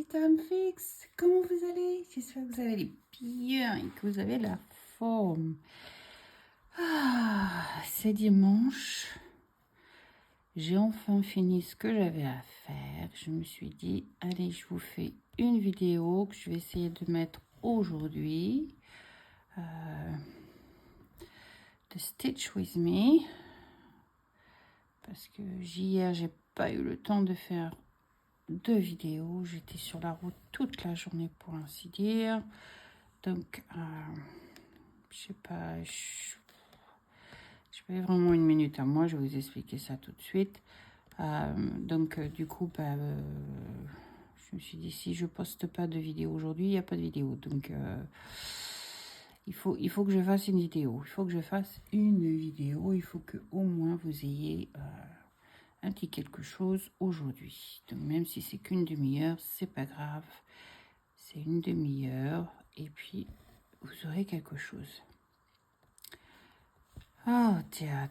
c'est Amphix. Comment vous allez? J'espère que vous allez bien et que vous avez la forme. C'est dimanche. J'ai enfin fini ce que j'avais à faire. Je me suis dit, allez, je vous fais une vidéo que je vais essayer de mettre aujourd'hui. De Stitch With Me. Parce que hier, j'ai pas eu le temps de faire deux vidéos. J'étais sur la route toute la journée pour ainsi dire. Donc, je sais pas, je vais vraiment une minute à moi. Je vais vous expliquer ça tout de suite. Du coup, je me suis dit, si je poste pas de vidéo aujourd'hui, il n'y a pas de vidéo. Donc, il faut que je fasse une vidéo. Il faut que je fasse une vidéo. Il faut que au moins vous ayez un petit quelque chose aujourd'hui. Donc, même si c'est qu'une demi-heure, c'est pas grave. C'est une demi-heure et puis vous aurez quelque chose. Oh, tiens.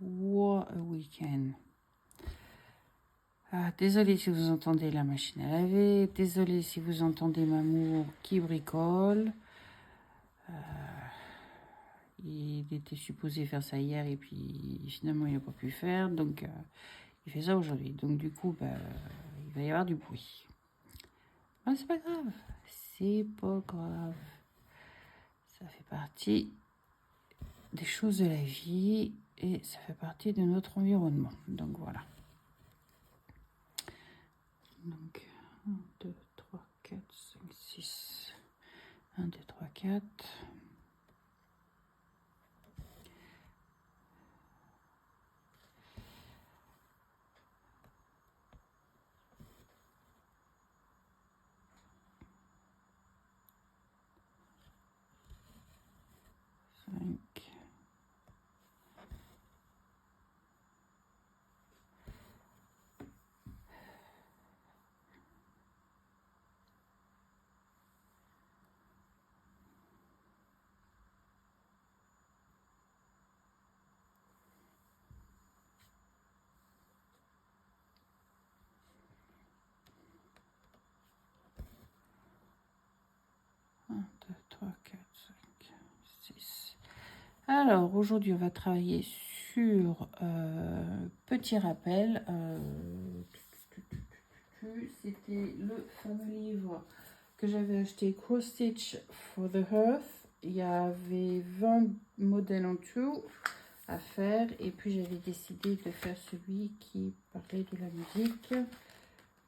What a weekend. Désolée si vous entendez la machine à laver. Désolée si vous entendez Mamour qui bricole. Il était supposé faire ça hier et puis finalement il n'a pas pu faire. Donc il fait ça aujourd'hui. Donc du coup, il va y avoir du bruit. C'est pas grave. C'est pas grave. Ça fait partie des choses de la vie et ça fait partie de notre environnement. Donc voilà. Donc 1, 2, 3, 4, 5, 6. 1, 2, 3, 4. Alors, aujourd'hui, on va travailler sur petit rappel. C'était le fameux livre que j'avais acheté, Cross Stitch for the Hearth. Il y avait 20 modèles en tout à faire. Et puis, j'avais décidé de faire celui qui parlait de la musique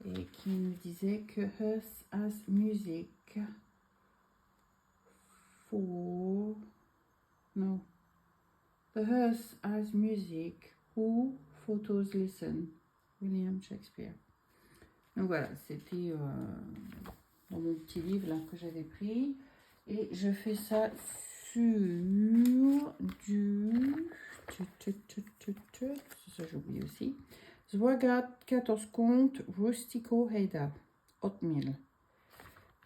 et qui nous disait que Hearth has music for... No. The hearth has music. Who photos listen? William Shakespeare. Donc voilà, c'était dans mon petit livre là que j'avais pris. Et je fais ça sur du... Ça j'ai oublié aussi. Zwagat 14 comptes Rustico Heida. Oatmeal.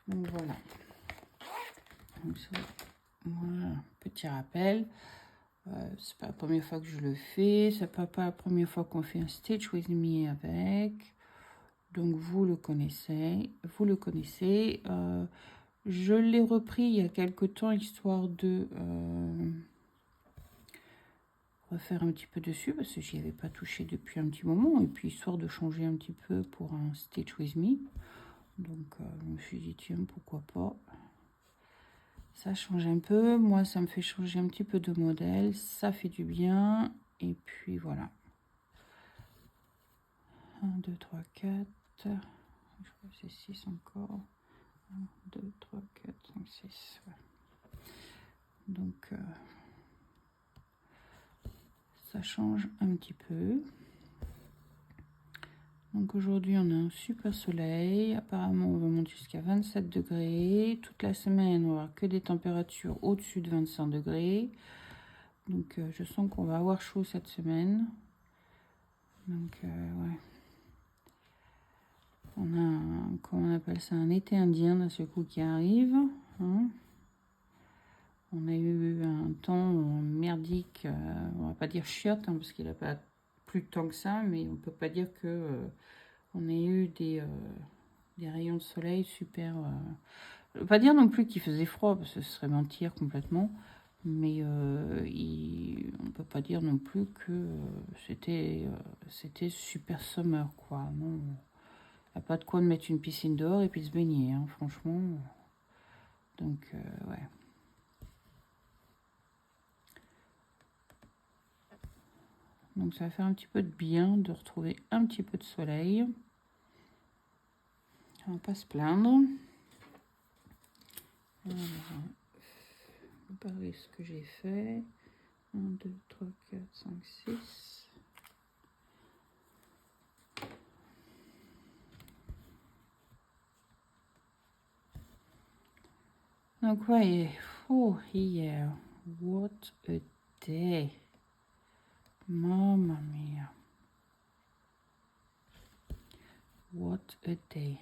Donc voilà. Donc ça, voilà, petit rappel. C'est pas la première fois que je le fais, c'est pas la première fois qu'on fait un Stitch With Me avec, donc vous le connaissez. Je l'ai repris il y a quelque temps histoire de refaire un petit peu dessus parce que j'y avais pas touché depuis un petit moment et puis histoire de changer un petit peu pour un Stitch With Me, donc je me suis dit tiens pourquoi pas. Ça change un peu, moi ça me fait changer un petit peu de modèle, ça fait du bien, et puis voilà. 1, 2, 3, 4, je crois que c'est 6 encore. 1, 2, 3, 4, 5, 6. Voilà. Donc ça change un petit peu. Donc aujourd'hui on a un super soleil, apparemment on va monter jusqu'à 27 degrés, toute la semaine on va avoir que des températures au-dessus de 25 degrés, donc je sens qu'on va avoir chaud cette semaine, donc ouais, on a comment on appelle ça, un été indien d'un seul coup qui arrive, hein. On a eu un temps merdique, on va pas dire chiotte, hein, parce qu'il n'a pas plus de temps que ça, mais on peut pas dire que on ait eu des des rayons de soleil super... Je ne veux pas dire non plus qu'il faisait froid, parce que ce serait mentir complètement. Mais on ne peut pas dire non plus que c'était super summer, quoi. Non, il n'y a pas de quoi de mettre une piscine dehors et puis de se baigner, hein, franchement. Donc, ouais. Donc, ça va faire un petit peu de bien de retrouver un petit peu de soleil. On va pas se plaindre. Alors, je vais parler de ce que j'ai fait. 1, 2, 3, 4, 5, 6. Donc, ouais, oh, hier, what a day. Mamma mia. What a day.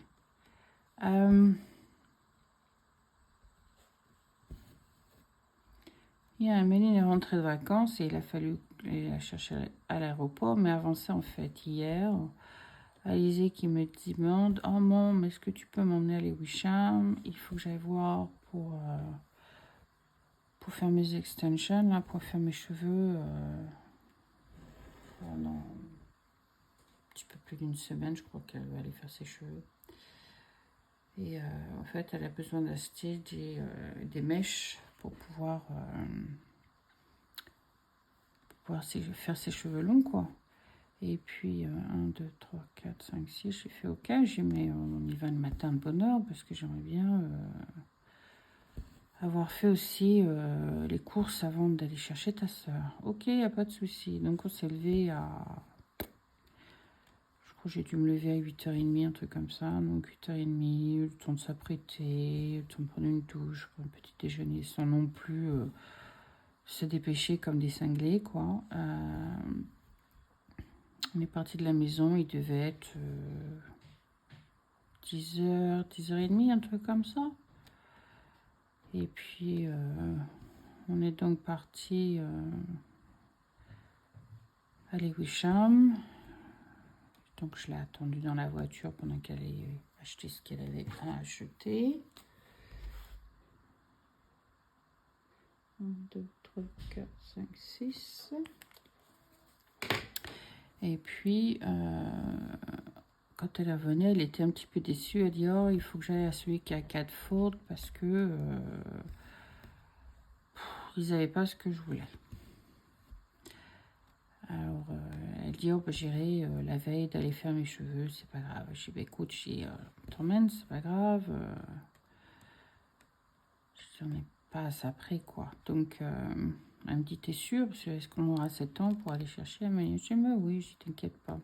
Amélie est rentrée de vacances et il a fallu la chercher à l'aéroport. Mais avant ça, en fait, hier, Alizé qui me demande « Oh maman, est-ce que tu peux m'emmener à Lewisham? Il faut que j'aille voir pour faire mes extensions, là, pour faire mes cheveux. Pendant un petit peu plus d'une semaine, je crois qu'elle va aller faire ses cheveux. Et en fait, elle a besoin d'acheter des mèches pour pouvoir faire ses cheveux longs, quoi. Et puis, 1, 2, 3, 4, 5, 6, j'ai fait OK. J'ai mis, on y va le matin de bonne heure parce que j'aimerais bien avoir fait aussi les courses avant d'aller chercher ta soeur. OK, il n'y a pas de souci. Donc, on s'est levé à... Je crois que j'ai dû me lever à 8h30, un truc comme ça. Donc, 8h30, le temps de s'apprêter, le temps de prendre une douche, pour un petit déjeuner, sans non plus se dépêcher comme des cinglés, quoi. On est parti de la maison, il devait être 10h, 10h30, un truc comme ça. Et puis, on est donc parti à Lewisham. Donc, je l'ai attendue dans la voiture pendant qu'elle ait acheté ce qu'elle avait à acheter. 1, 2, 3, 4, 5, 6. Et puis, quand elle venait, elle était un petit peu déçue. Elle dit « Oh, il faut que j'aille à celui qui est à Catford parce que ils n'avaient pas ce que je voulais. » Alors, elle dit « Oh, bah, j'irai la veille d'aller faire mes cheveux, c'est pas grave. » Je dis bah, « Écoute, t'emmènes, c'est pas grave. » Je dis « On n'est pas à ça près, quoi. » Donc, elle me dit « T'es sûre? Parce que est-ce qu'on aura 7 ans pour aller chercher ?» Elle me dit « Je dis bah, oui, je t'inquiète pas. »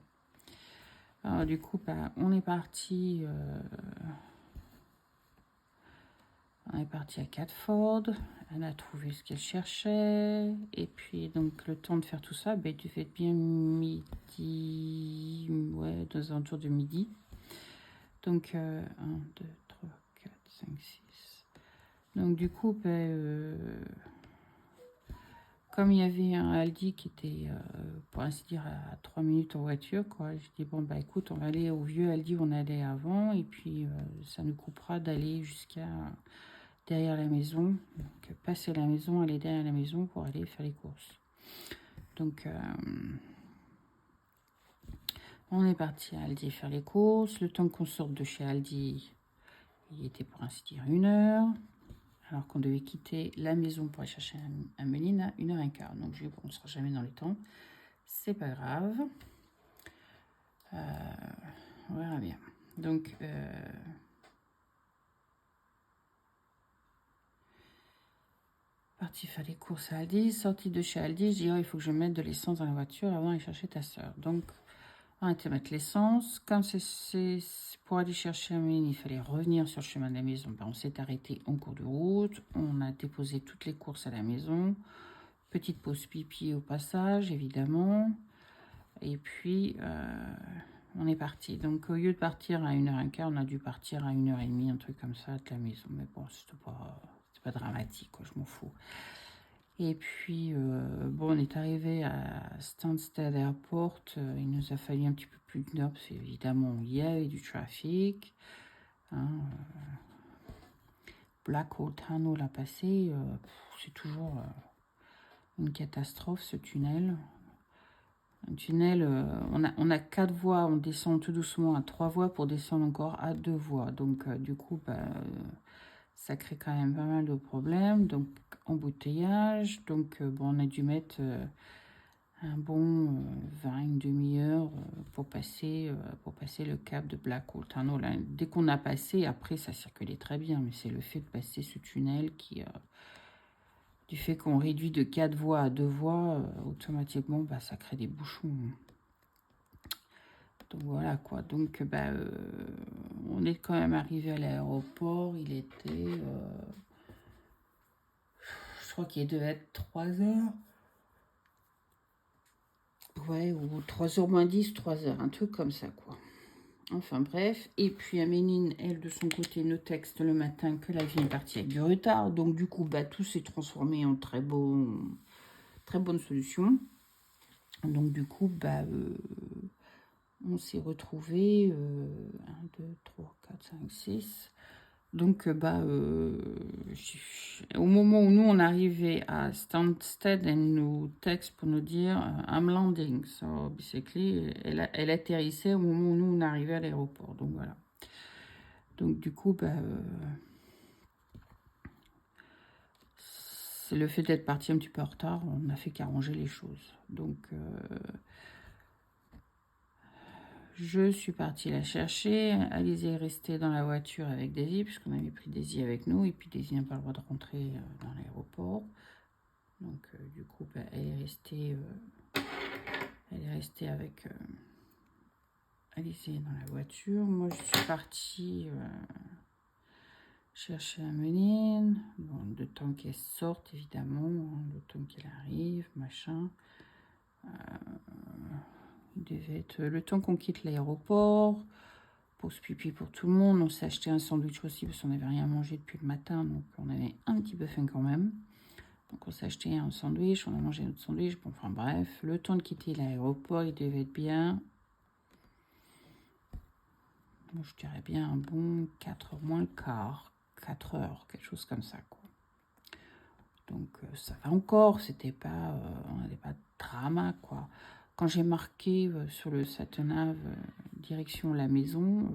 Alors, du coup, bah, on est parti à Catford. Elle a trouvé ce qu'elle cherchait. Et puis, donc, le temps de faire tout ça, bah, tu fais bien midi. Ouais, dans un tour de midi. Donc, 1, 2, 3, 4, 5, 6. Donc, du coup, bah, comme il y avait un Aldi qui était, pour ainsi dire, à 3 minutes en voiture, quoi, je dis, bon, bah écoute, on va aller au vieux Aldi où on allait avant, et puis ça nous coupera d'aller jusqu'à derrière la maison. Donc, passer la maison, aller derrière la maison pour aller faire les courses. Donc, on est parti à Aldi faire les courses. Le temps qu'on sorte de chez Aldi, il était pour ainsi dire 1h. Alors qu'on devait quitter la maison pour aller chercher Améline à 1h15. Donc, je dis, bon, on ne sera jamais dans les temps. C'est pas grave. On verra bien. Donc, parti faire les courses à Aldi. Sortie de chez Aldi, je dis, oh, il faut que je mette de l'essence dans la voiture avant d'aller chercher ta soeur. Donc, on a été mettre l'essence. Comme c'est pour aller chercher Améline, il fallait revenir sur le chemin de la maison. Ben, on s'est arrêté en cours de route. On a déposé toutes les courses à la maison. Petite pause pipi au passage, évidemment. Et puis, on est parti. Donc, au lieu de partir à 1h15, on a dû partir à 1h30, un truc comme ça, de la maison. Mais bon, c'était pas dramatique, quoi, je m'en fous. Et puis, bon, on est arrivé à Stansted Airport. Il nous a fallu un petit peu plus d'une heure, parce qu'évidemment, il y avait du trafic. Hein, Black Hole Tunnel à passer, c'est toujours une catastrophe ce tunnel. Un tunnel, on a 4 voies, on descend tout doucement à 3 voies pour descendre encore à 2 voies. Donc du coup, ça crée quand même pas mal de problèmes. Donc embouteillage, donc bon, on a dû mettre un bon 20, une demi-heure pour passer le cap de Black Hole Tunnel. Là, dès qu'on a passé, après ça circulait très bien, mais c'est le fait de passer ce tunnel qui, du fait qu'on réduit de 4 voies à 2 voies, automatiquement, ça crée des bouchons. Donc voilà quoi. Donc on est quand même arrivé à l'aéroport. Il était, je crois qu'il devait être 3 heures. Ouais, ou 3h moins 10, 3 heures, un truc comme ça, quoi. Enfin, bref. Et puis, Améline, elle, de son côté, nous texte le matin que l'avion est parti avec du retard. Donc, du coup, tout s'est transformé en très bonne solution. Donc, du coup, on s'est retrouvés 1, 2, 3, 4, 5, 6. Donc, au moment où nous, on arrivait à Stansted, elle nous texte pour nous dire « I'm landing ». So, basically, elle atterrissait au moment où nous, on arrivait à l'aéroport. Donc, voilà. Donc, du coup, c'est le fait d'être parti un petit peu en retard, on n'a fait qu'arranger les choses. Donc, je suis partie la chercher. Alizée est restée dans la voiture avec Daisy, puisqu'on avait pris Daisy avec nous. Et puis Daisy n'a pas le droit de rentrer dans l'aéroport. Donc, du coup, elle est restée avec Alizée dans la voiture. Moi, je suis partie chercher Améline. Bon, le temps qu'elle sorte, évidemment. Hein, le temps qu'elle arrive, machin. Il devait être le temps qu'on quitte l'aéroport. Pause pipi pour tout le monde. On s'est acheté un sandwich aussi parce qu'on n'avait rien mangé depuis le matin. Donc on avait un petit peu faim quand même. Donc on s'est acheté un sandwich. On a mangé notre sandwich. Bon, enfin bref. Le temps de quitter l'aéroport, il devait être bien. Moi, je dirais bien un bon 4 heures moins le quart. 4 heures, quelque chose comme ça, quoi. Donc ça va encore. C'était pas... on n'avait pas de drama, quoi. Quand j'ai marqué sur le sat-nav direction la maison,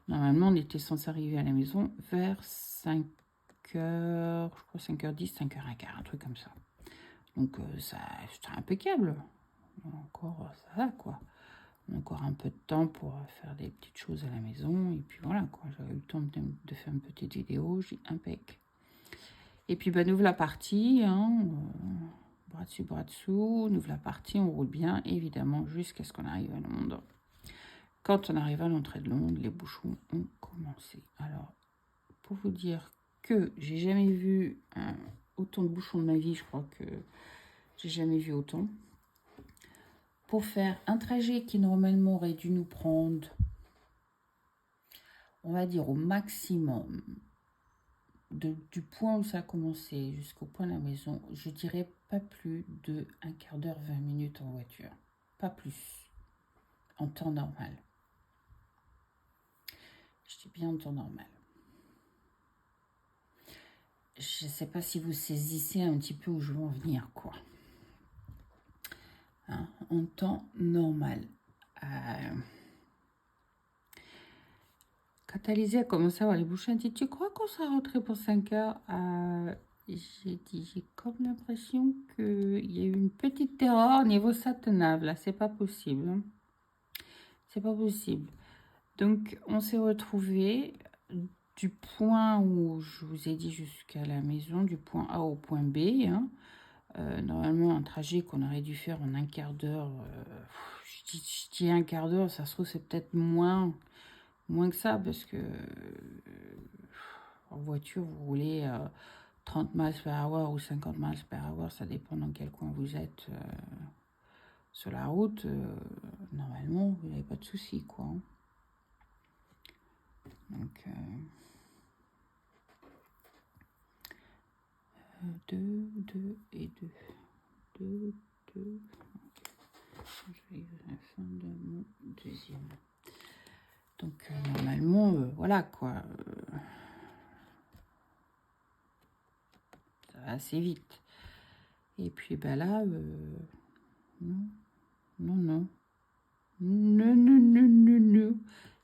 normalement on était censé arriver à la maison vers 5 heures, je crois 5h10, 5h15, un truc comme ça. Donc ça c'était impeccable. Encore ça va quoi. On a encore un peu de temps pour faire des petites choses à la maison. Et puis voilà quoi, j'avais eu le temps de faire une petite vidéo, j'ai impec. Et puis nous voilà partie, hein, bras dessous, nous voilà partie, on roule bien, évidemment, jusqu'à ce qu'on arrive à Londres. Quand on arrive à l'entrée de Londres, les bouchons ont commencé. Alors, pour vous dire que j'ai jamais vu autant de bouchons de ma vie, je crois que j'ai jamais vu autant. Pour faire un trajet qui normalement aurait dû nous prendre, on va dire au maximum, du point où ça a commencé jusqu'au point de la maison, je dirais pas plus de un quart d'heure, 20 minutes en voiture. Pas plus. En temps normal. Je dis bien en temps normal. Je ne sais pas si vous saisissez un petit peu où je veux en venir, quoi. Hein, en temps normal. Quand Alizée a commencé à voir les bouchons, elle dit « Tu crois qu'on sera rentré pour 5 heures ?» J'ai dit « J'ai comme l'impression qu'il y a eu une petite erreur au niveau sat-nav. Là, c'est pas possible. Hein. C'est pas possible. » Donc, on s'est retrouvés du point où je vous ai dit jusqu'à la maison, du point A au point B. Hein. Normalement, un trajet qu'on aurait dû faire en un quart d'heure. Je dis un quart d'heure, ça se trouve, c'est peut-être moins que ça, parce que en voiture, vous roulez 30 miles par heure ou 50 miles par heure, ça dépend dans quel coin vous êtes sur la route. Normalement, vous n'avez pas de soucis, quoi. Donc, 2 et 2. 2. Je vais à la fin de mon deuxième. Donc, normalement, voilà quoi. Ça va assez vite. Et puis bah là, non, non, non. Non, non, non, non, non.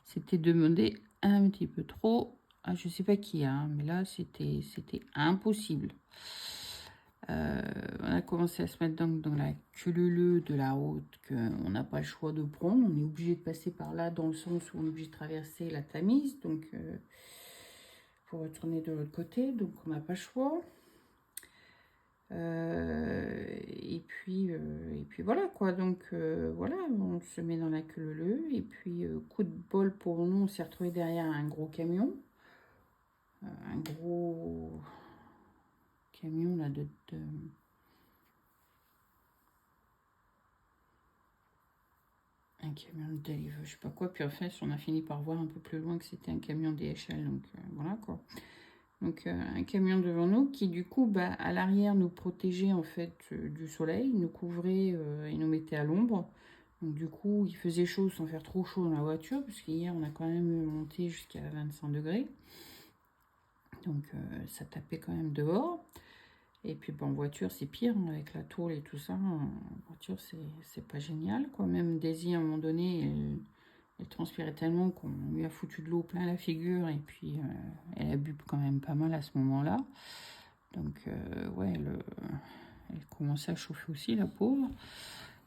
C'était demandé un petit peu trop. Ah, je sais pas qui, hein, mais là, c'était impossible. On a commencé à se mettre dans la queue de la route qu'on n'a pas le choix de prendre. On est obligé de passer par là dans le sens où on est obligé de traverser la Tamise. Donc, pour retourner de l'autre côté. Donc, on n'a pas le choix. Et puis voilà quoi, donc voilà, on se met dans la queue leu et puis coup de bol pour nous, on s'est retrouvé derrière un gros camion, un gros camion là un camion de delivery, je sais pas quoi, puis en fait on a fini par voir un peu plus loin que c'était un camion DHL, donc voilà quoi. Donc un camion devant nous qui du coup bah, à l'arrière nous protégeait en fait du soleil, nous couvrait et nous mettait à l'ombre. Donc du coup il faisait chaud sans faire trop chaud dans la voiture, parce qu'hier on a quand même monté jusqu'à 25 degrés. Donc ça tapait quand même dehors. Et puis bon, en voiture c'est pire, hein, avec la tôle et tout ça. En voiture c'est pas génial quoi. Même Daisy à un moment donné, elle transpirait tellement qu'on lui a foutu de l'eau plein la figure et puis elle a bu quand même pas mal à ce moment-là. Donc ouais, elle commençait à chauffer aussi, la pauvre.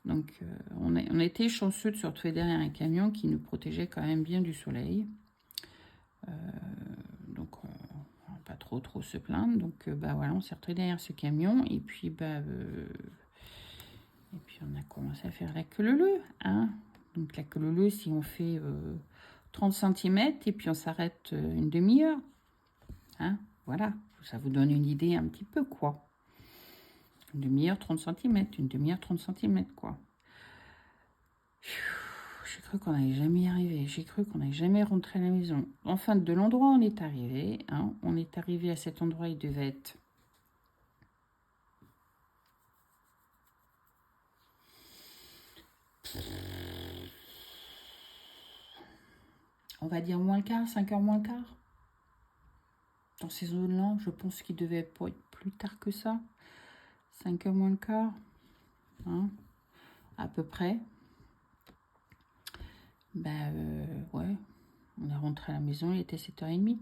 Donc on a été chanceux de se retrouver derrière un camion qui nous protégeait quand même bien du soleil. Donc on va pas trop se plaindre. Donc bah voilà, on s'est retrouvé derrière ce camion et puis on a commencé à faire la queue leu, hein. Donc la queue leu, si on fait 30 cm et puis on s'arrête une demi-heure. Hein, voilà, ça vous donne une idée un petit peu quoi. Une demi-heure 30 cm, une demi-heure 30 cm quoi. J'ai cru qu'on n'allait jamais y arriver, j'ai cru qu'on n'allait jamais rentrer à la maison. Enfin, de l'endroit où on est arrivé, hein, on est arrivé à cet endroit, il devait être... On va dire moins le quart, 5 heures moins le quart. Dans ces zones-là, je pense qu'il devait pas être plus tard que ça. 5 heures moins le quart. Hein, à peu près. Ouais. On est rentré à la maison, il était 7h30.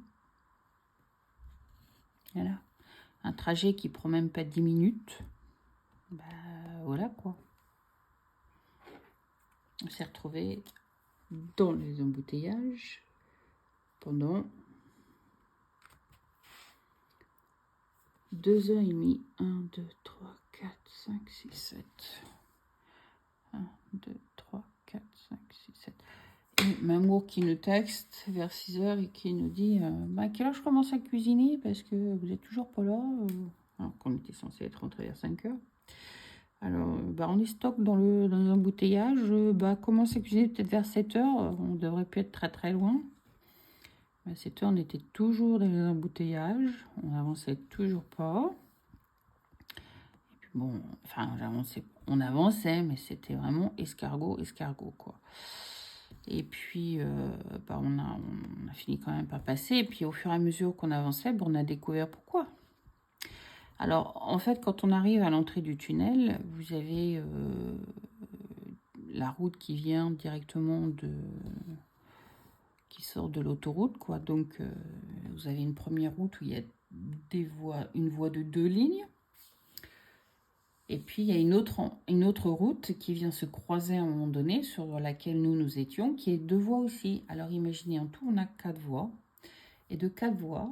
Voilà. Un trajet qui prend même pas 10 minutes. Voilà quoi. On s'est retrouvé dans les embouteillages pendant 2h30. 1, 2, 3, 4, 5, 6, 7. 1, 2, 3, 4, 5, 6, 7. Et Mamour qui nous texte vers 6h et qui nous dit à quelle heure je commence à cuisiner parce que vous n'êtes toujours pas là. Alors qu'on était censé être rentré vers 5h. Alors, on est stock dans les embouteillages. Commence à cuisiner peut-être vers 7h. On devrait plus être très très loin. À 7h, on était toujours dans les embouteillages. On n'avançait toujours pas. Et puis bon, enfin, on avançait, mais c'était vraiment escargot, quoi. Et puis, on a fini quand même par passer. Et puis, au fur et à mesure qu'on avançait, on a découvert pourquoi. Alors, en fait, quand on arrive à l'entrée du tunnel, vous avez la route qui vient directement qui sort de l'autoroute, quoi. Donc, vous avez une première route où il y a une voie de 2 lignes. Et puis, il y a une autre route qui vient se croiser à un moment donné, sur laquelle nous étions, qui est 2 voies aussi. Alors, imaginez, en tout, on a 4 voies. Et de 4 voies,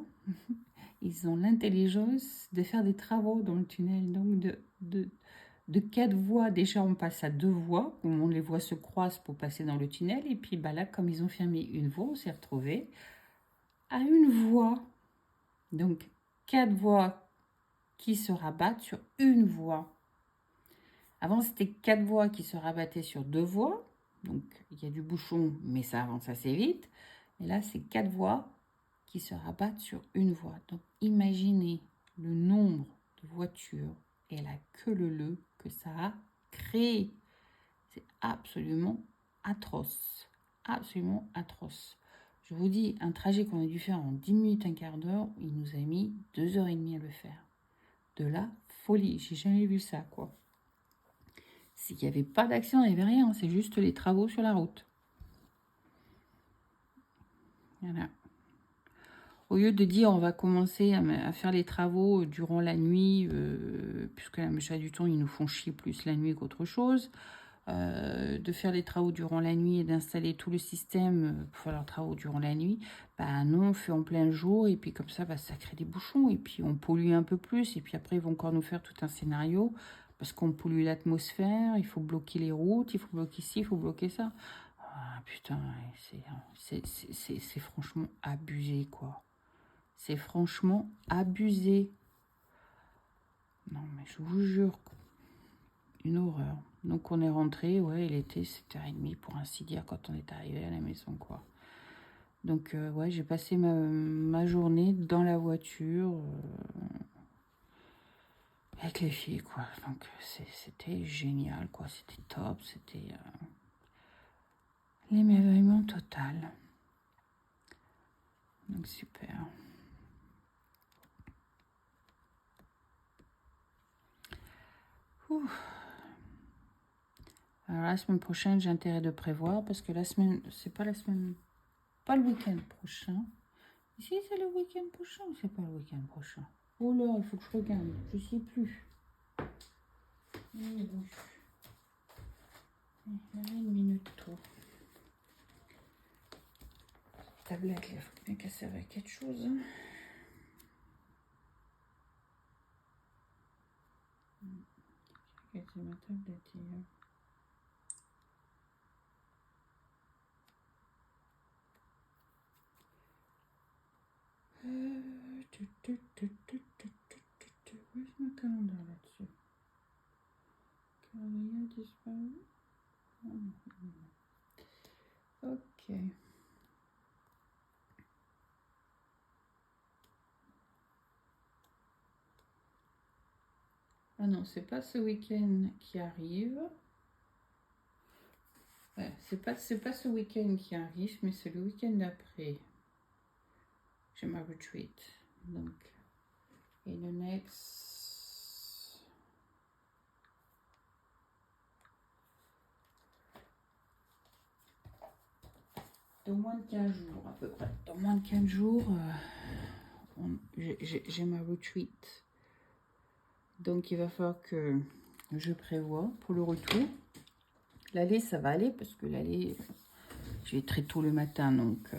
ils ont l'intelligence de faire des travaux dans le tunnel. Donc, de 4 voies, déjà, on passe à 2 voies. On les voit se croisent pour passer dans le tunnel. Et puis, là, comme ils ont fermé une voie, on s'est retrouvé à une voie. Donc, 4 voies qui se rabattent sur une voie. Avant, c'était 4 voies qui se rabattaient sur 2 voies. Donc, il y a du bouchon, mais ça avance assez vite. Et là, c'est 4 voies qui se rabattent sur une voie. Donc, imaginez le nombre de voitures et la queue leu que ça a créé. C'est absolument atroce. Absolument atroce. Je vous dis, un trajet qu'on a dû faire en 10 minutes, un quart d'heure, il nous a mis 2h30 à le faire. De la folie, j'ai jamais vu ça, quoi. Il n'y avait pas d'action, il n'y avait rien, c'est juste les travaux sur la route. Voilà. Au lieu de dire on va commencer à faire les travaux durant la nuit, puisque la majorité du temps ils nous font chier plus la nuit qu'autre chose, de faire les travaux durant la nuit et d'installer tout le système pour faire leurs travaux durant la nuit, bah non, on fait en plein jour et puis comme ça, bah, ça crée des bouchons et puis on pollue un peu plus et puis après ils vont encore nous faire tout un scénario parce qu'on pollue l'atmosphère, il faut bloquer les routes, il faut bloquer ci, il faut bloquer ça. Ah putain, c'est franchement abusé quoi. C'est franchement abusé. Non mais je vous jure, une horreur. Donc on est rentré, ouais, il était 7h30 pour ainsi dire quand on est arrivé à la maison, quoi. Donc ouais, j'ai passé ma journée dans la voiture avec les filles, quoi. Donc c'était génial, quoi. C'était top, c'était l'émerveillement total. Donc super. Ouh. Alors la semaine prochaine, j'ai intérêt de prévoir parce que la semaine, c'est pas la semaine, pas le week-end prochain. Si c'est le week-end prochain ou c'est pas le week-end prochain? Oh là, il faut que je regarde, je sais plus. Il y a une minute toi. Tablette, il faut bien qu'elle serve à quelque chose. Quelle est ma tablette hier? Où est mon calendrier là-dessus? Calendrier a disparu. Ok. Ah non, c'est pas ce week-end qui arrive. Ouais, c'est pas ce week-end qui arrive, mais c'est le week-end d'après. J'ai ma retreat. Donc, et le next. Dans moins de 15 jours à peu près. Dans moins de 15 jours, j'ai ma retreat. Donc il va falloir que je prévoie pour le retour. L'aller, ça va aller parce que l'aller, je vais très tôt le matin. Donc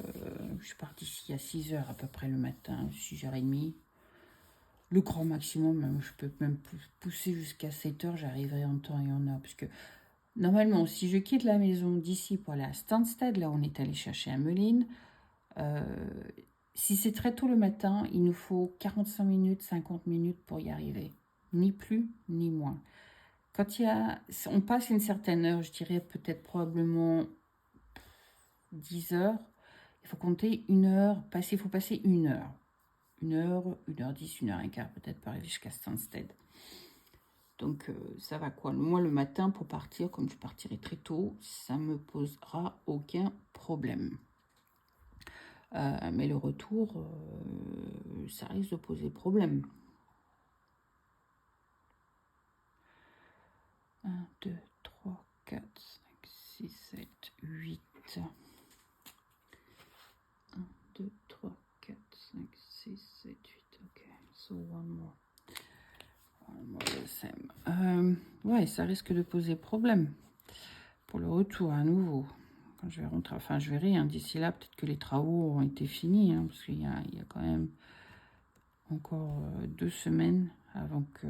je suis partie ici à 6h à peu près le matin, 6h30. Le grand maximum, même, je peux même pousser jusqu'à 7h, j'arriverai en temps et en heure. Parce que normalement, si je quitte la maison d'ici pour aller à Stansted, là on est allé chercher à Meline, si c'est très tôt le matin, il nous faut 45 minutes, 50 minutes pour y arriver. Ni plus, ni moins. Quand on passe une certaine heure, je dirais peut-être probablement 10 heures, il faut compter une heure, il faut passer une heure. 1h, 1h10, 1h15 peut-être pour arriver jusqu'à Stansted. Donc ça va quoi. Moi le matin pour partir, comme je partirai très tôt, ça me posera aucun problème. Mais le retour, ça risque de poser problème. 1, 2, 3, 4, 5, 6, 7, 8. 1, 2, 3, 4, 5, 6, 7, 8. Ok, so one more. One more the same. Ouais, ça risque de poser problème pour le retour à nouveau. Quand je vais rentrer, enfin je verrai, hein, d'ici là, peut-être que les travaux ont été finis, hein, parce qu'il y a quand même encore 2 semaines avant que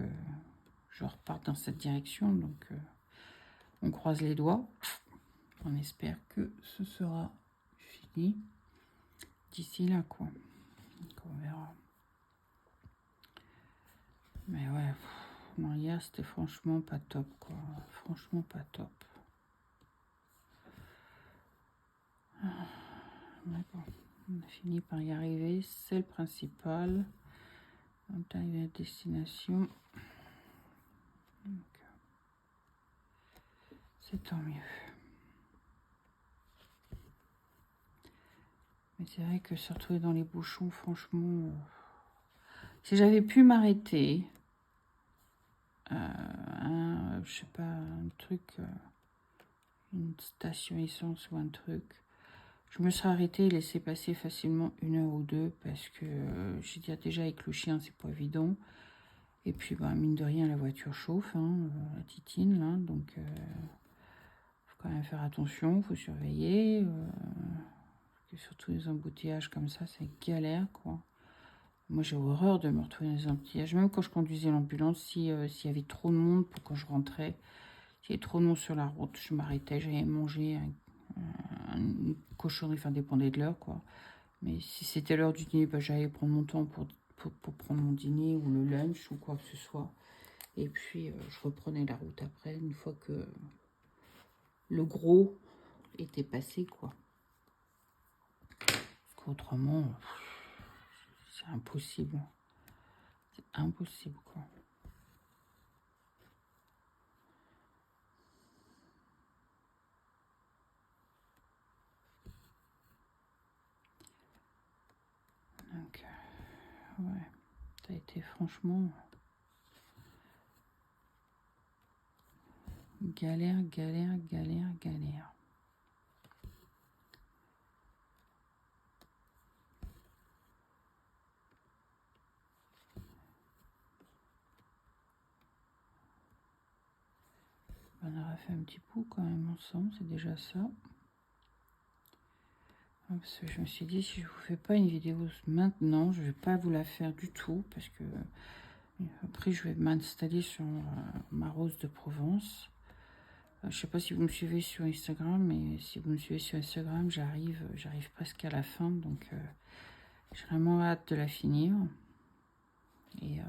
je reparte dans cette direction. Donc on croise les doigts. On espère que ce sera fini d'ici là, quoi. Donc on verra. Mais ouais, non, hier c'était franchement pas top, quoi. Franchement pas top. Mais bon, on a fini par y arriver, c'est le principal. On est arrivé à destination. C'est tant mieux. Mais C'est vrai que se retrouver dans les bouchons, franchement, si j'avais pu m'arrêter, je sais pas, un truc, une station essence ou un truc, je me serais arrêtée et laissé passer facilement 1 heure ou 2 parce que je veux dire, déjà avec le chien, c'est pas évident. Et puis, bah, mine de rien, la voiture chauffe, hein, la titine, là, donc faut quand même faire attention, faut surveiller. Surtout les embouteillages comme ça, c'est galère, quoi. Moi, j'ai horreur de me retrouver dans les embouteillages. Même quand je conduisais l'ambulance, s'il y avait trop de monde pour quand je rentrais, s'il y avait trop de monde sur la route, je m'arrêtais, j'allais manger une cochonnerie, enfin, dépendait de l'heure, quoi. Mais si c'était l'heure du dîner, bah, j'allais prendre mon temps pour prendre mon dîner ou le lunch ou quoi que ce soit. Et puis, je reprenais la route après, une fois que le gros était passé, quoi. Parce qu'autrement, c'est impossible. C'est impossible, quoi. Donc, ouais, ça a été franchement galère, galère, galère, galère. On aura fait un petit bout quand même ensemble, c'est déjà ça. Parce que je me suis dit, si je vous fais pas une vidéo maintenant, je vais pas vous la faire du tout, parce que après je vais m'installer sur ma rose de Provence. Je sais pas si vous me suivez sur Instagram, mais si vous me suivez sur Instagram, j'arrive presque à la fin, donc j'ai vraiment hâte de la finir. Et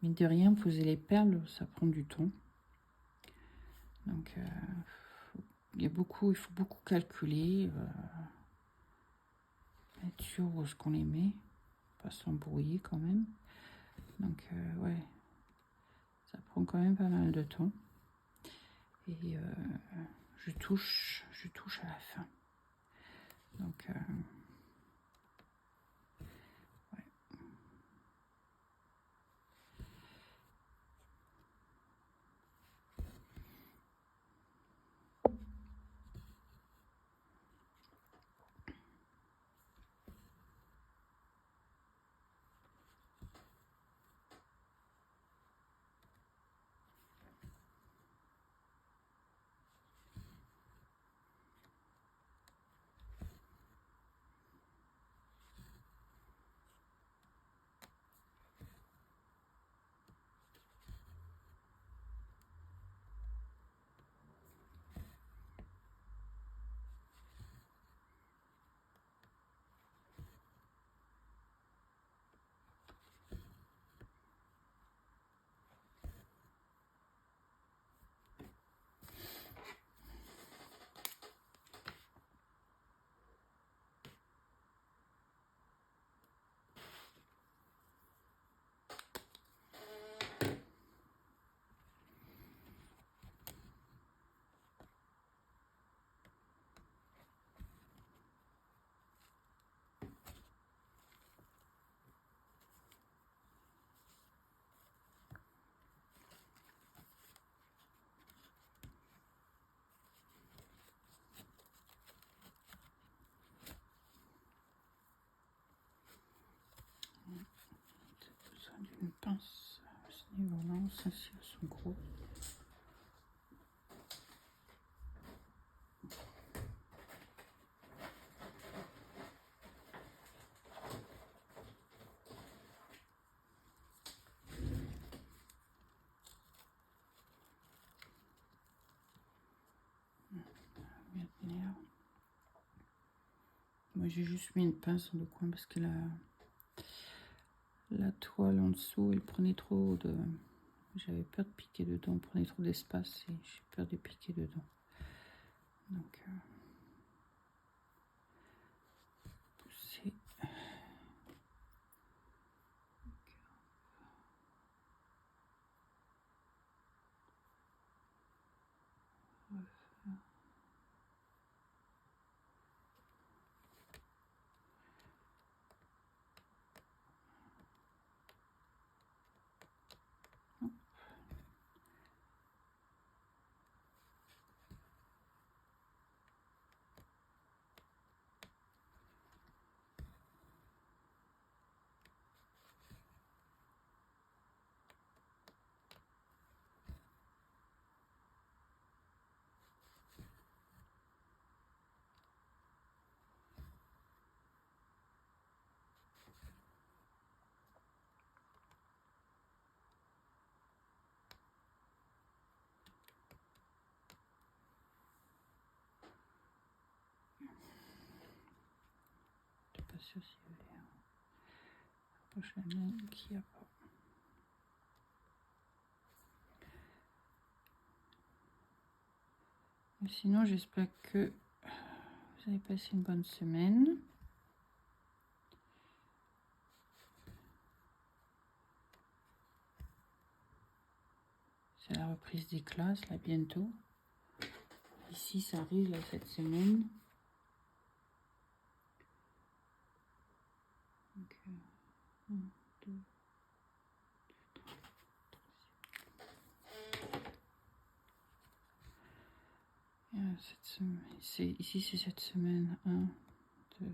mine de rien, poser les perles, ça prend du temps. Donc il faut beaucoup calculer, être sûr où est-ce qu'on les met, pas s'embrouiller quand même. Donc ouais, ça prend quand même pas mal de temps. Et je touche à la fin. Donc une pince à ce niveau-là, celles-ci sont gros. Moi j'ai juste mis une pince dans le coin parce que la toile en dessous, elle prenait trop de... J'avais peur de piquer dedans, elle prenait trop d'espace et j'ai peur de piquer dedans. Donc, pousser. sûr s'il y avait un prochain mail qu'il n'y a pas. Et sinon, j'espère que vous avez passé une bonne semaine. C'est la reprise des classes, là, bientôt. Ici, ça arrive, là, cette semaine. Donc, 1, 2, 3. Cette semaine, ici, c'est cette semaine. 1, 2,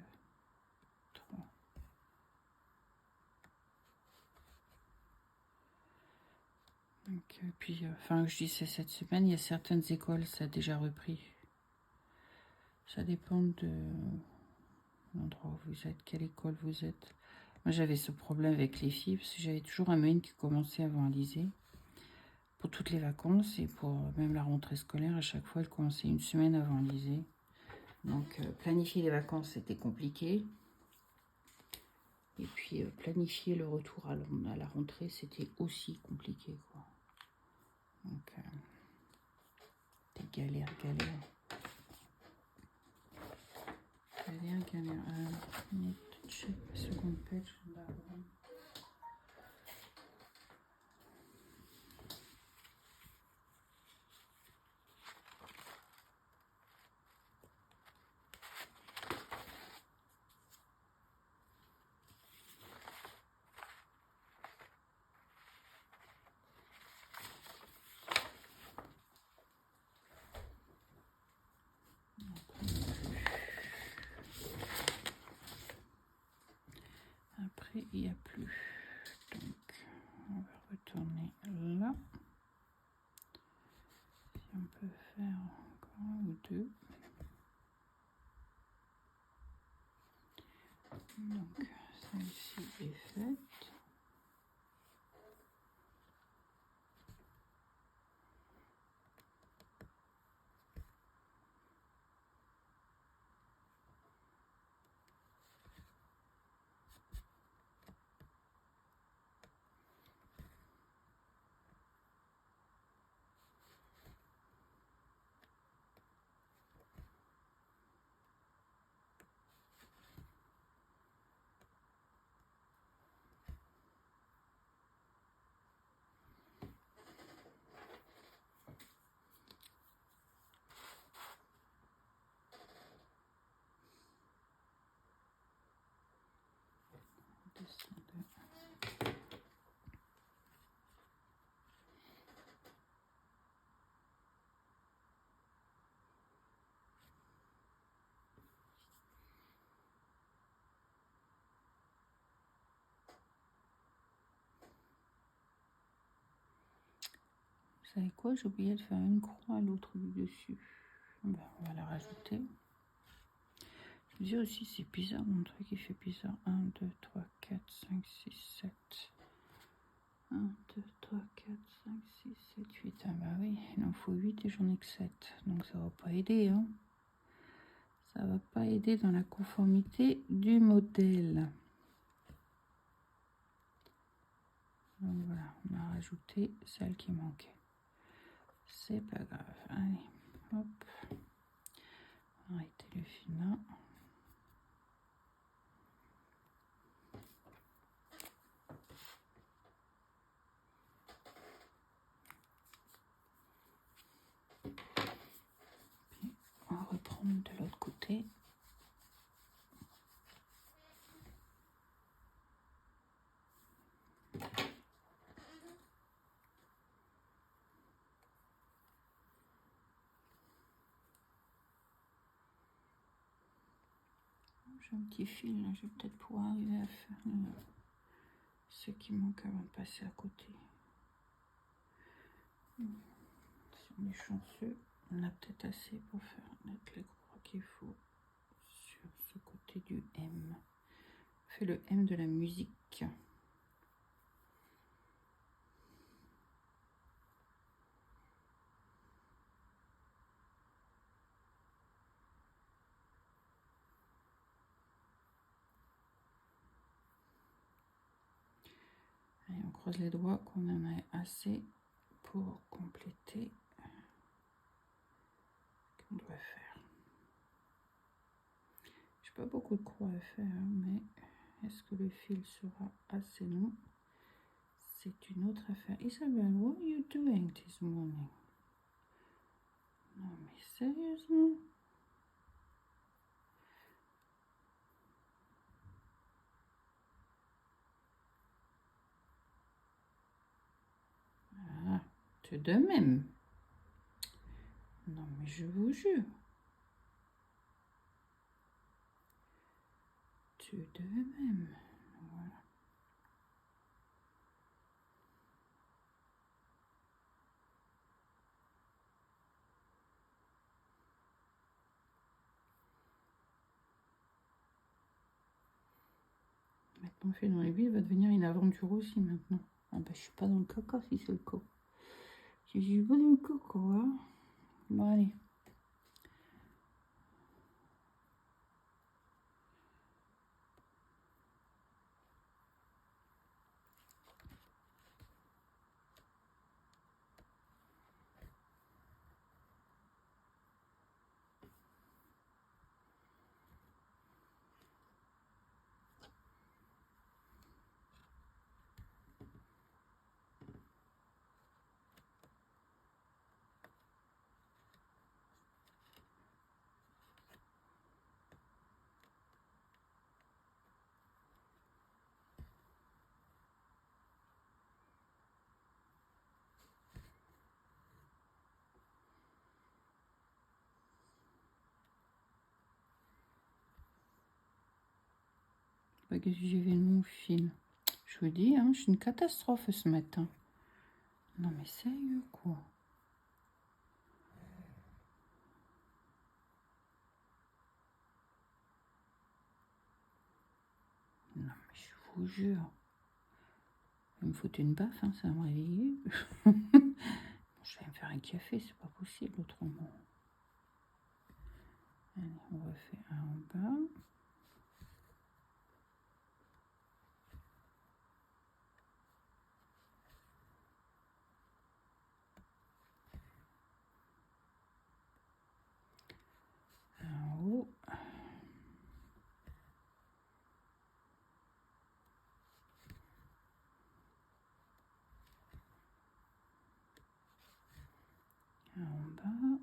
3. Donc, puis, enfin, je dis c'est cette semaine, il y a certaines écoles, ça a déjà repris. Ça dépend de l'endroit où vous êtes, quelle école vous êtes. Moi, j'avais ce problème avec les filles, parce que j'avais toujours un mail qui commençait avant Alizée. Pour toutes les vacances et pour même la rentrée scolaire, à chaque fois, elle commençait une semaine avant Alizée. Donc, planifier les vacances, c'était compliqué. Et puis, planifier le retour à la rentrée, c'était aussi compliqué, quoi. Donc, des galères. Galère. Check second page. Après, il n'y a plus. Donc, on va retourner là. Si on peut faire encore un ou deux. Donc, celle-ci est faite. Vous savez quoi? J'ai oublié de faire une croix à l'autre du dessus. Ben, on va la rajouter. Je me dis aussi, c'est bizarre, mon truc il fait bizarre. 1, 2, 3, 4, 5, 6, 7. 1, 2, 3, 4, 5, 6, 7, 8. Ah bah oui, il en faut 8 et j'en ai que 7. Donc ça va pas aider, hein. Ça va pas aider dans la conformité du modèle. Donc voilà, on a rajouté celle qui manquait. C'est pas grave. Allez, hop. Arrêtez le fil là. Puis on va reprendre de l'autre côté. J'ai un petit fil là, je vais peut-être pouvoir arriver à faire ce qui manque avant de passer à côté. Si on est chanceux, on a peut-être assez pour faire mettre les croix qu'il faut sur ce côté du M. On fait le M de la musique. Allez, on croise les doigts qu'on en ait assez pour compléter ce qu'on doit faire. J'ai pas beaucoup de croix à faire, mais est-ce que le fil sera assez long? C'est une autre affaire. Isabelle, what are you doing this morning? Non mais sérieusement? Ah, tout de même. Non mais je vous jure. Tout de même. Voilà. Maintenant fait dans les villes va devenir une aventure aussi maintenant. Ah bah je suis pas dans le caca si c'est le cas. Je suis pas dans le caca, hein. Bon allez. Bah, qu'est-ce que j'ai fait de mon fil? Je vous dis, hein, je suis une catastrophe ce matin. Non mais sérieux quoi. Non mais je vous jure. Il me faut une baffe, hein, ça va me réveiller. Je vais me faire un café, c'est pas possible autrement. Allez, on refait un en bas. Un en haut. Un en bas.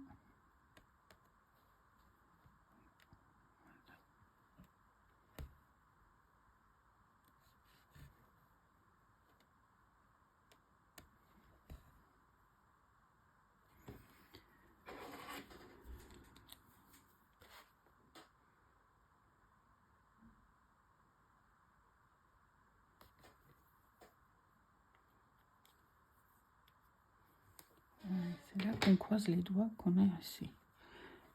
C'est là qu'on croise les doigts qu'on a assez.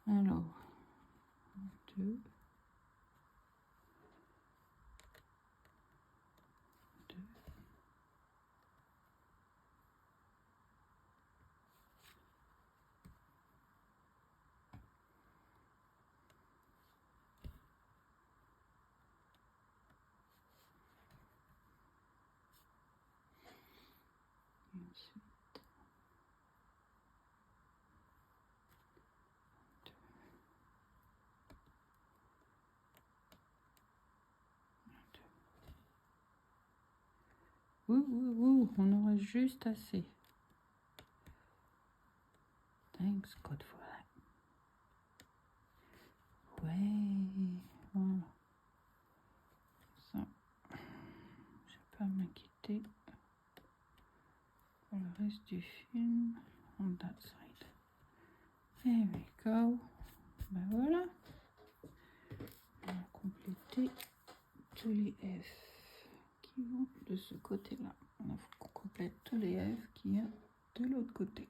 Alors, 2, 2. Et ensuite, 2, 2. Ouh, on aura juste assez. Thanks God for that. Ouais, voilà. Ça, je vais pas m'inquiéter pour le reste du film. On that side. There we go. Ben voilà. On va compléter tous les F qui vont de ce côté-là. On complète tous les F qui y a de l'autre côté.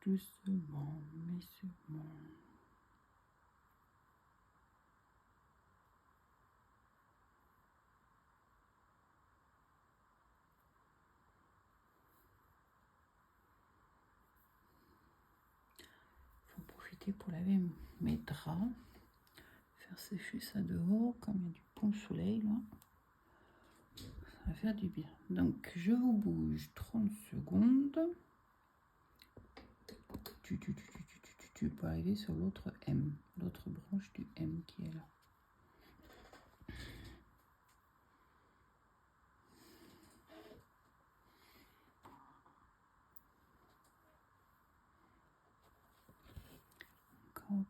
doucement, mais sûrement. Faut profiter pour laver mes draps, faire sécher ça dehors, comme il y a du bon soleil là. Ça va faire du bien. Donc je vous bouge 30 secondes. Tu peux arriver sur l'autre M, l'autre branche du M qui est là. Encore.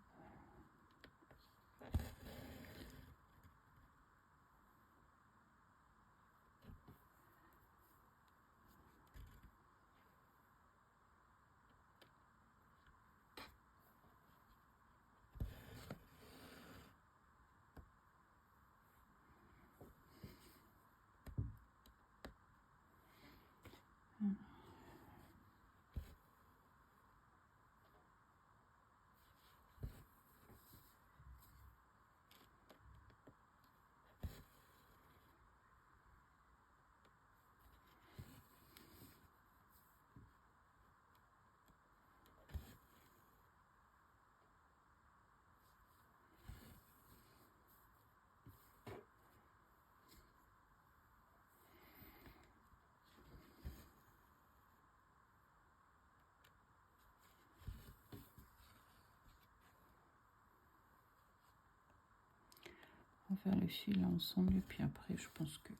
On va faire le fil ensemble et puis après je pense que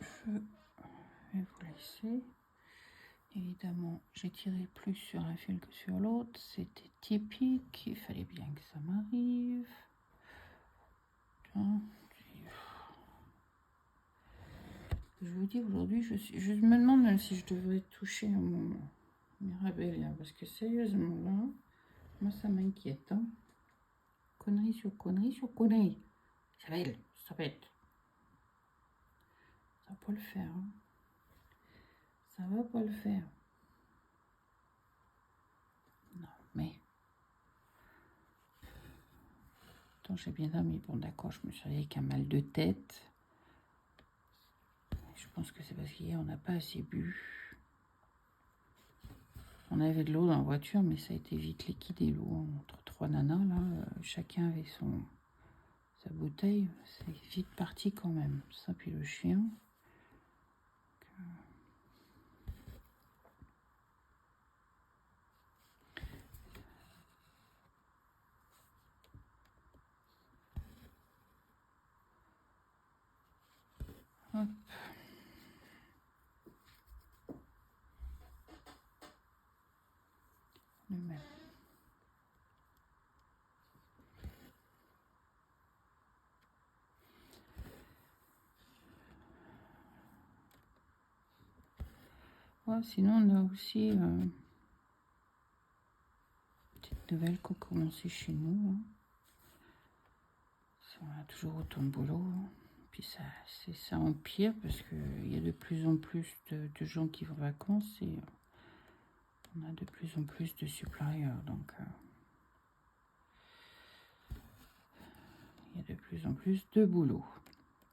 je vais vous laisser. Évidemment, j'ai tiré plus sur un fil que sur l'autre. C'était typique. Il fallait bien que ça m'arrive. Je vous dis aujourd'hui, je me demande même si je devrais toucher à mon Mirabelle, parce que sérieusement là, moi ça m'inquiète. Hein. Connerie sur connerie sur connerie. Isabelle, stop it. Ça va pas le faire. Hein. Ça va pas le faire. Non, mais... Attends, j'ai bien dormi. Bon, d'accord, je me suis réveillée avec un mal de tête. Je pense que c'est parce qu'hier, on n'a pas assez bu. On avait de l'eau dans la voiture, mais ça a été vite liquidé, l'eau. Entre trois nanas, là, chacun avait sa bouteille. C'est vite parti quand même. Ça, puis le chien. Hop. Le même. Ouais, sinon, on a aussi petite nouvelle qui a commencé chez nous. Hein. On a toujours autant de boulot. Hein. Puis ça empire parce qu'il y a de plus en plus de gens qui vont en vacances et on a de plus en plus de suppliers. Donc, il y a de plus en plus de boulot.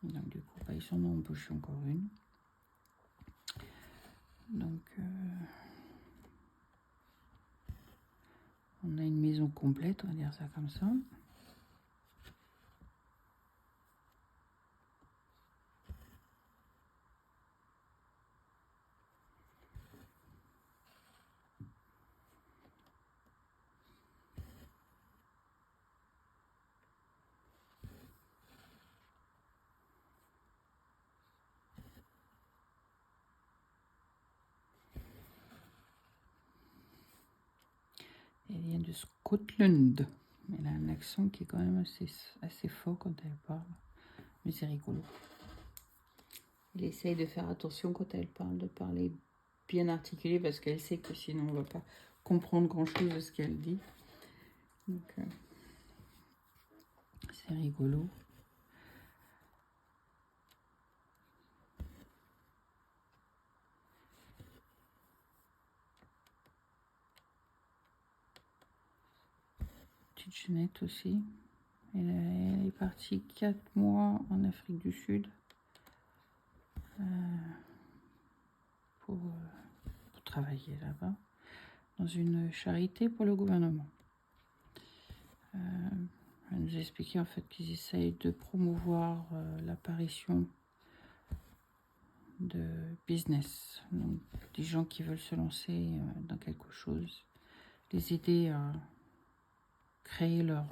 Donc, du coup, ils s'en ont embauché encore une. Donc, on a une maison complète, on va dire ça comme ça. Elle vient de Scotland. Elle a un accent qui est quand même assez fort quand elle parle. Mais c'est rigolo. Elle essaye de faire attention quand elle parle, de parler bien articulé parce qu'elle sait que sinon on ne va pas comprendre grand-chose de ce qu'elle dit. Donc, c'est rigolo. petite Jeannette aussi. Elle est partie 4 mois en Afrique du Sud pour travailler là-bas dans une charité pour le gouvernement. Elle nous a expliqué en fait qu'ils essayent de promouvoir l'apparition de business, donc des gens qui veulent se lancer dans quelque chose, les aider à créer leur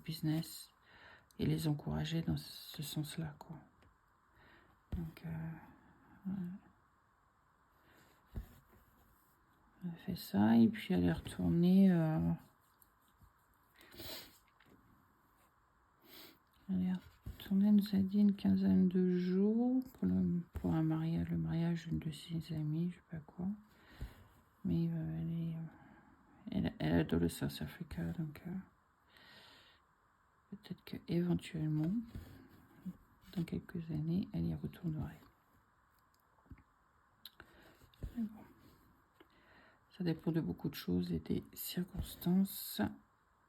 business et les encourager dans ce sens-là, quoi. Donc, elle a fait ça et puis elle est retournée. Elle nous a dit une quinzaine de jours pour un mariage, le mariage d'une de ses amies, je sais pas quoi. Mais elle adore le South Africa, donc peut-être qu'éventuellement, dans quelques années, elle y retournerait. Mais bon, ça dépend de beaucoup de choses et des circonstances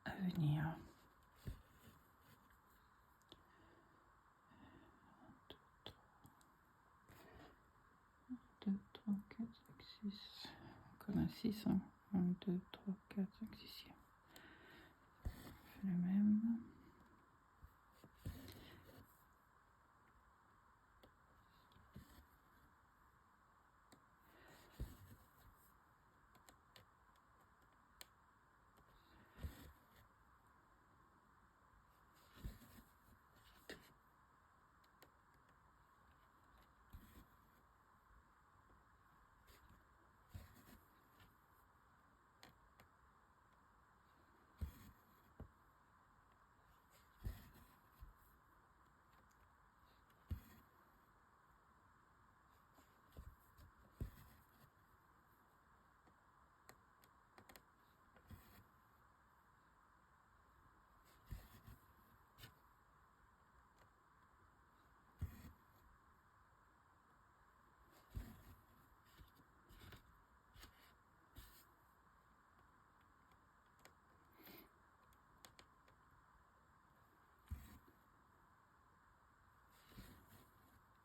à venir. 2, 3, 4, 5, 6. Encore un 6. 1, 2, 3, 4, 5, 6. Je fais le même.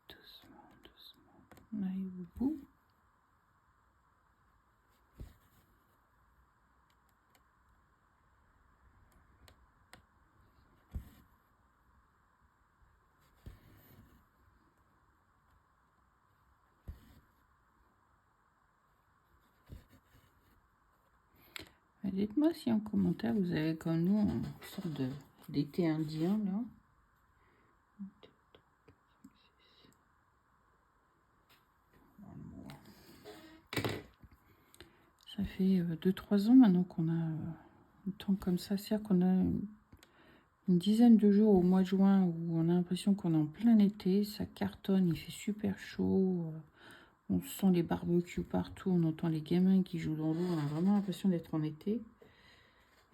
Doucement. On arrive au bout. Dites-moi si en commentaire vous avez comme nous une sorte d'été indien là. Ça fait 2-3 ans maintenant qu'on a un temps comme ça. C'est-à-dire qu'on a une dizaine de jours au mois de juin où on a l'impression qu'on est en plein été. Ça cartonne, il fait super chaud. On sent les barbecues partout. On entend les gamins qui jouent dans l'eau. On a vraiment l'impression d'être en été.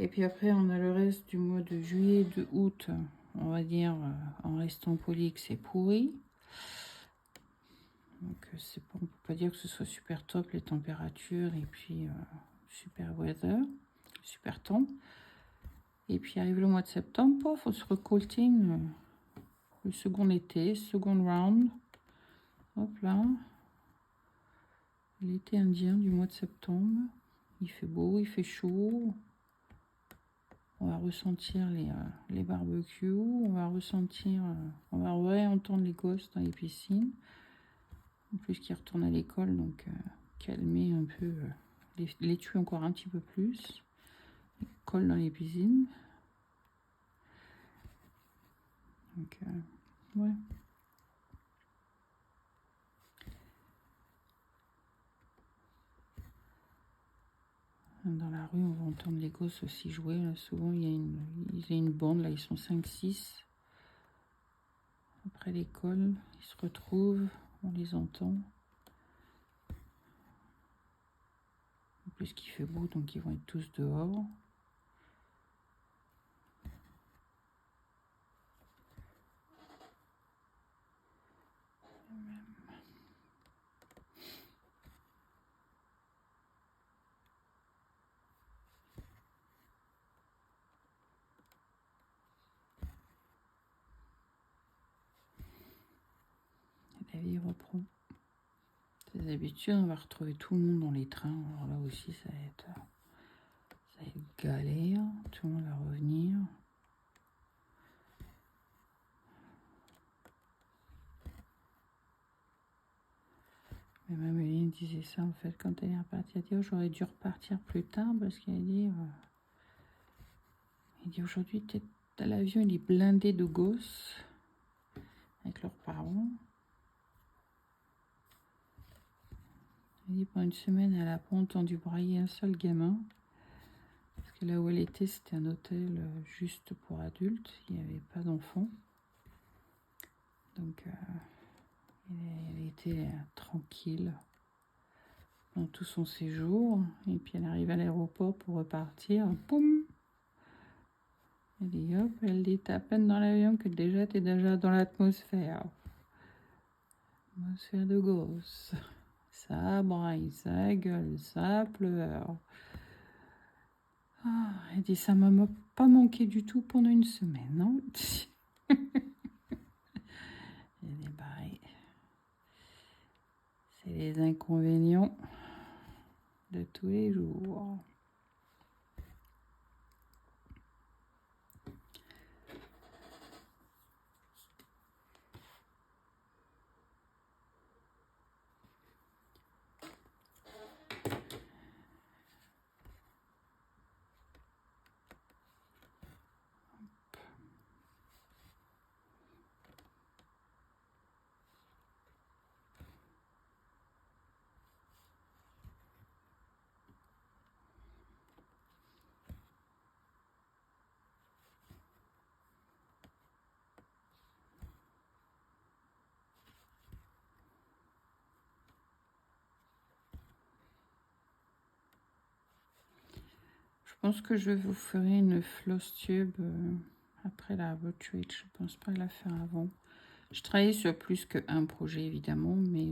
Et puis après, on a le reste du mois de juillet, de août. On va dire, en restant poli, que c'est pourri. Donc, on ne peut pas dire que ce soit super top les températures et puis super weather, super temps. Et puis arrive le mois de septembre, pof, on se recoltine le second été, second round. Hop là. L'été indien du mois de septembre. Il fait beau, il fait chaud. On va ressentir les barbecues, on va ressentir, on va réentendre les gosses dans les piscines. En plus qui retournent à l'école, donc calmer un peu, les tuer encore un petit peu plus. Colle dans les piscines. Donc, ouais. Dans la rue, on va entendre les gosses aussi jouer. Là, souvent, il y a une bande, là, ils sont 5-6. Après l'école, ils se retrouvent, on les entend. En plus qu'il fait beau, donc ils vont être tous dehors. la vie reprend ses habitudes. On va retrouver tout le monde dans les trains. Alors là aussi, ça va être galère. Tout le monde va revenir. Mais même Eline disait ça en fait quand elle est repartie. Elle dit oh, j'aurais dû repartir plus tard parce qu'elle dit aujourd'hui l'avion il est blindé de gosses avec leurs parents. Elle dit pendant une semaine elle n'a pas entendu brailler un seul gamin. Parce que là où elle était c'était un hôtel juste pour adultes. Il n'y avait pas d'enfants. Donc elle était tranquille dans tout son séjour. Et puis elle arrive à l'aéroport pour repartir. Boum! Elle dit hop, elle dit t'es à peine dans l'avion que déjà t'es déjà dans l'atmosphère. Atmosphère de gosse. Ça braille, ça gueule, ça pleure. Ah, elle dit ça m'a pas manqué du tout pendant une semaine, non? Elle dit bah, c'est les inconvénients de tous les jours. Je pense que je vous ferai une floss tube après la retreat. Je pense pas la faire avant. Je travaille sur plus qu'un projet évidemment, mais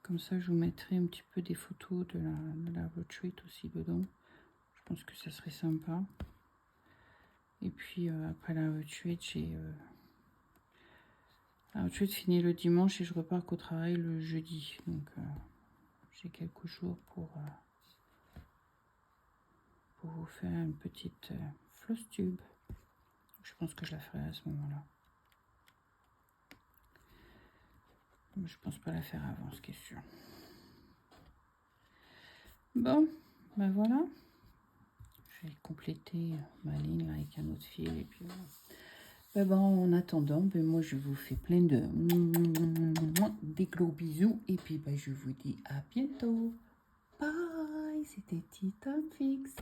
comme ça je vous mettrai un petit peu des photos de la retreat aussi dedans. Je pense que ça serait sympa. Et puis après la retreat, la retreat finit le dimanche et je repars qu'au travail le jeudi. Donc j'ai quelques jours pour vous faire une petite floss tube. Je pense que je la ferai à ce moment-là. Mais je pense pas la faire avant, ce qui est sûr. Bon, ben voilà. Je vais compléter ma ligne avec un autre fil. Et puis ben en attendant, ben moi je vous fais plein de des gros bisous. Et puis ben, je vous dis à bientôt. Bye, c'était Tea Time Fix.